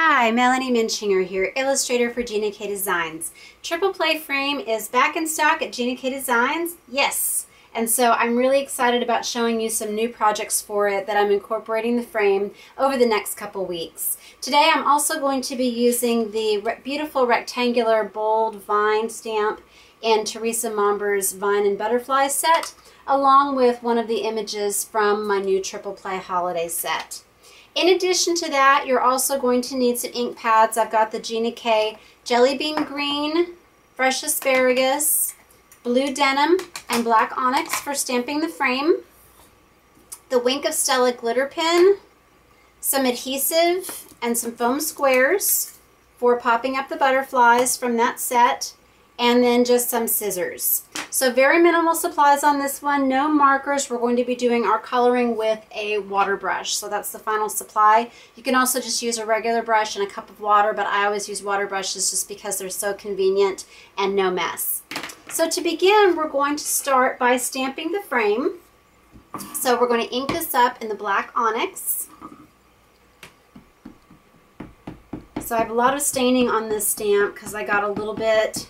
Hi, Melanie Muenchinger here, illustrator for Gina K Designs. Triple Play Frame is back in stock at Gina K Designs. Yes! And so I'm really excited about showing you some new projects for it that I'm incorporating the frame over the next couple weeks. Today I'm also going to be using the beautiful rectangular bold vine stamp in Theresa Momber's Vine and Butterfly set, along with one of the images from my new Triple Play holiday set. In addition to that, you're also going to need some ink pads. I've got the Gina K Jelly Bean Green, Fresh Asparagus, Blue Denim, and Black Onyx for stamping the frame, the Wink of Stella glitter pen, some adhesive, and some foam squares for popping up the butterflies from that set, and then just some scissors. So very minimal supplies on this one, no markers. We're going to be doing our coloring with a water brush. So that's the final supply. You can also just use a regular brush and a cup of water, but I always use water brushes just because they're so convenient and no mess. So to begin, we're going to start by stamping the frame. So we're going to ink this up in the Black Onyx. So I have a lot of staining on this stamp because I got a little bit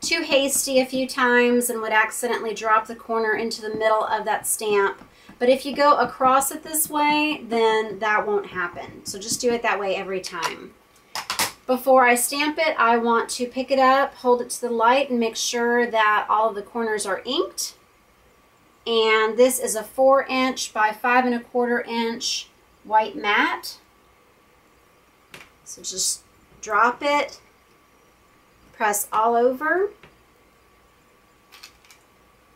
too hasty a few times and would accidentally drop the corner into the middle of that stamp. But if you go across it this way, then that won't happen. So just do it that way every time. Before I stamp it, I want to pick it up, hold it to the light, and make sure that all of the corners are inked. And this is a 4" by 5 1/4" white mat. So just drop it. Press all over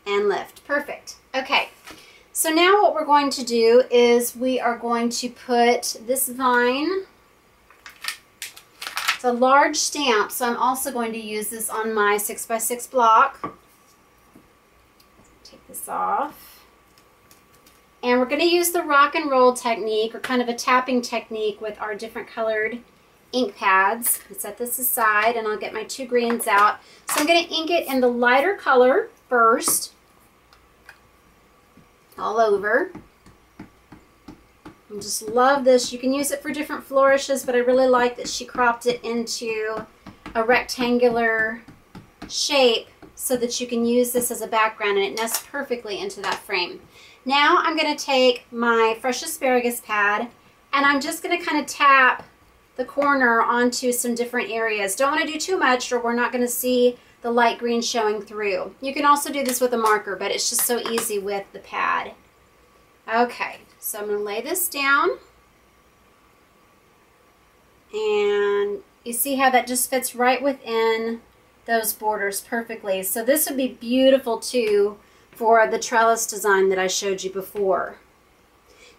and lift. Perfect. Okay, so now what we're going to do is we are going to put this vine. It's a large stamp, so I'm also going to use this on my 6x6 block. Take this off. And we're going to use the rock and roll technique, or kind of a tapping technique, with our different colored ink pads. Set this aside and I'll get my 2 greens out. So I'm going to ink it in the lighter color first, all over. I just love this. You can use it for different flourishes, but I really like that she cropped it into a rectangular shape so that you can use this as a background, and it nests perfectly into that frame. Now I'm going to take my Fresh Asparagus pad and I'm just going to kind of tap the corner onto some different areas. Don't want to do too much or we're not going to see the light green showing through. You can also do this with a marker, but it's just so easy with the pad. Okay, so I'm going to lay this down. And you see how that just fits right within those borders perfectly. So this would be beautiful too for the trellis design that I showed you before.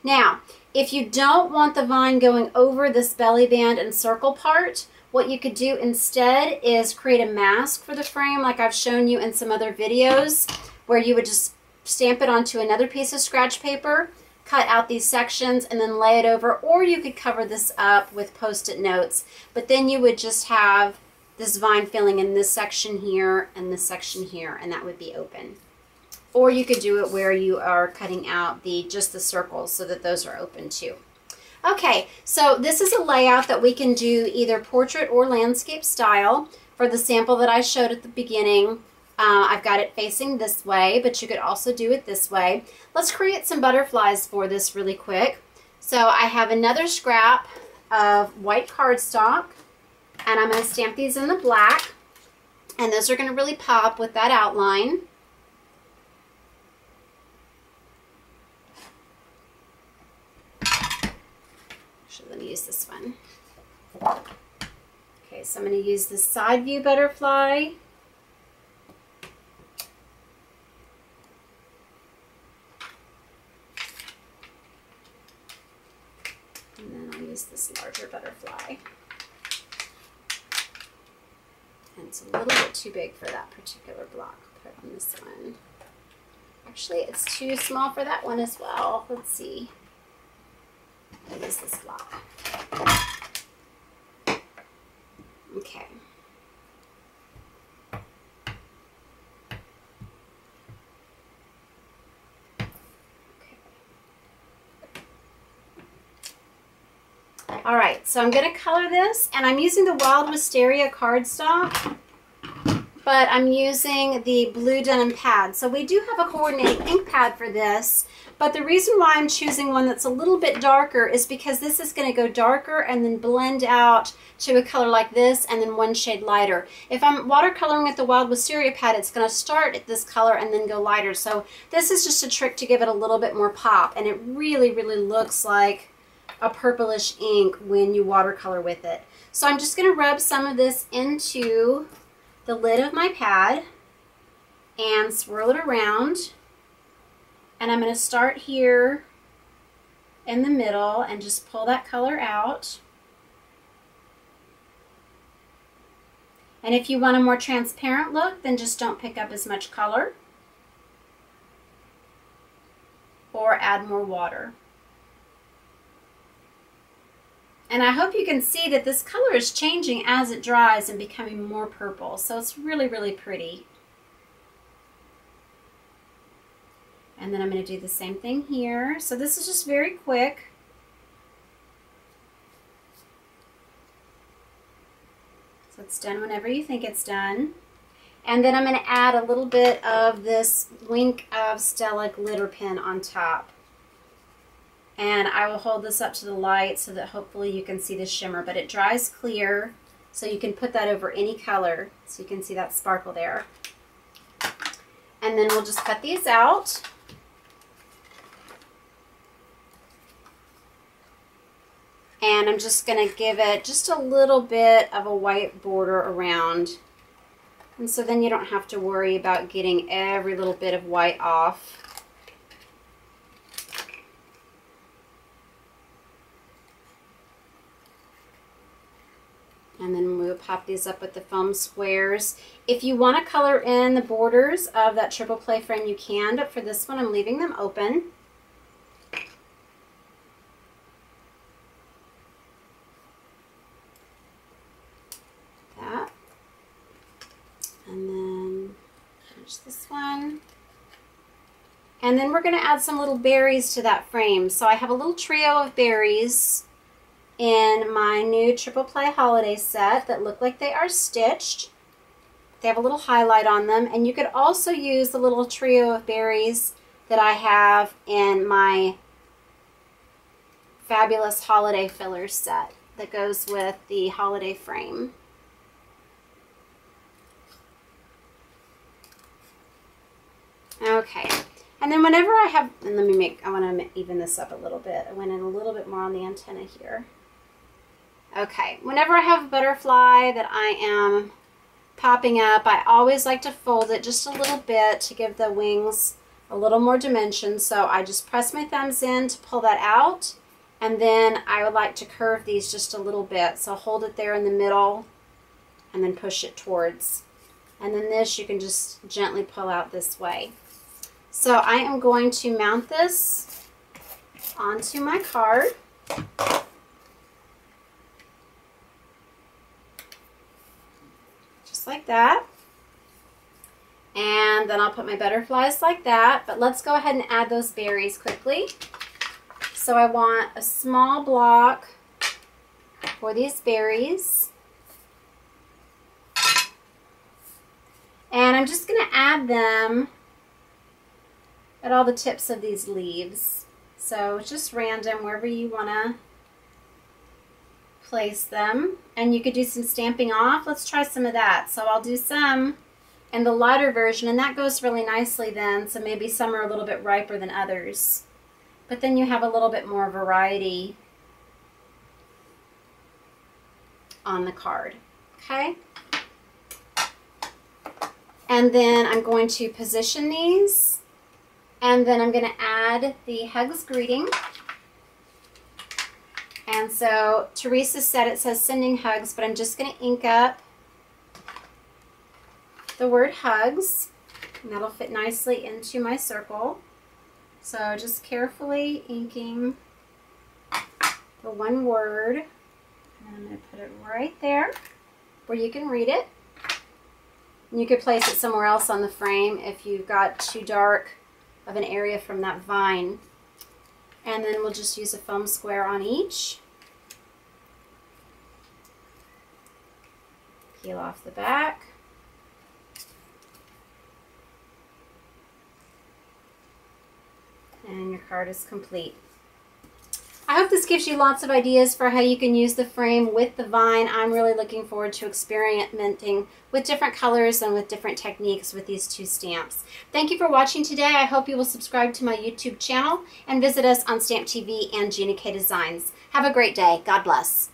Now, if you don't want the vine going over this belly band and circle part, what you could do instead is create a mask for the frame, like I've shown you in some other videos, where you would just stamp it onto another piece of scratch paper, cut out these sections, and then lay it over, or you could cover this up with Post-it notes, but then you would just have this vine filling in this section here and this section here, and that would be open. Or you could do it where you are cutting out just the circles so that those are open too. Okay, so this is a layout that we can do either portrait or landscape style. For the sample that I showed at the beginning, I've got it facing this way, but you could also do it this way. Let's create some butterflies for this really quick. So I have another scrap of white cardstock, and I'm going to stamp these in the black, and those are going to really pop with that outline. Let me use this one. Okay, so I'm going to use this side view butterfly. And then I'll use this larger butterfly. And it's a little bit too big for that particular block. Put it on this one. Actually, it's too small for that one as well. Let's see. I'll use this block. Okay. All right, so I'm going to color this, and I'm using the Wild Wisteria cardstock, but I'm using the blue denim pad. So we do have a coordinating ink pad for this, but the reason why I'm choosing one that's a little bit darker is because this is going to go darker and then blend out to a color like this and then one shade lighter. If I'm watercoloring with the Wild Wisteria pad, it's going to start at this color and then go lighter. So this is just a trick to give it a little bit more pop, and it really, really looks like a purplish ink when you watercolor with it. So I'm just going to rub some of this into the lid of my pad and swirl it around. And I'm going to start here in the middle and just pull that color out. And if you want a more transparent look, then just don't pick up as much color or add more water. And I hope you can see that this color is changing as it dries and becoming more purple. So it's really, really pretty. And then I'm going to do the same thing here. So this is just very quick. So it's done whenever you think it's done. And then I'm going to add a little bit of this Wink of Stella glitter pen on top. And I will hold this up to the light so that hopefully you can see the shimmer, but it dries clear, so you can put that over any color, so you can see that sparkle there. And then we'll just cut these out. And I'm just going to give it just a little bit of a white border around. And so then you don't have to worry about getting every little bit of white off. And then we'll pop these up with the foam squares. If you want to color in the borders of that triple play frame, you can, but for this one, I'm leaving them open. That. And then finish this one. And then we're going to add some little berries to that frame. So I have a little trio of berries in my new triple play holiday set that look like they are stitched. They have a little highlight on them, and you could also use the little trio of berries that I have in my fabulous holiday fillers set that goes with the holiday frame. Okay, and then whenever I have, and I want to even this up a little bit. I went in a little bit more on the antenna here. Okay, whenever I have a butterfly that I am popping up, I always like to fold it just a little bit to give the wings a little more dimension. So I just press my thumbs in to pull that out, and then I would like to curve these just a little bit. So hold it there in the middle and then push it towards. And then this you can just gently pull out this way. So I am going to mount this onto my card. Like that, and then I'll put my butterflies like that. But let's go ahead and add those berries quickly. So I want a small block for these berries, and I'm just going to add them at all the tips of these leaves. So it's just random wherever you want to place them, and you could do some stamping off. Let's try some of that. So I'll do some in the lighter version, and that goes really nicely then. So maybe some are a little bit riper than others, but then you have a little bit more variety on the card. Okay, and then I'm going to position these, and then I'm going to add the Hugs greeting. And so Theresa said it says sending hugs, but I'm just going to ink up the word hugs, and that'll fit nicely into my circle. So just carefully inking the one word, and I'm going to put it right there where you can read it. And you could place it somewhere else on the frame if you've got too dark of an area from that vine. And then we'll just use a foam square on each. Peel off the back. And your card is complete. I hope this gives you lots of ideas for how you can use the frame with the vine. I'm really looking forward to experimenting with different colors and with different techniques with these two stamps. Thank you for watching today. I hope you will subscribe to my YouTube channel and visit us on Stamp TV and Gina K Designs. Have a great day. God bless.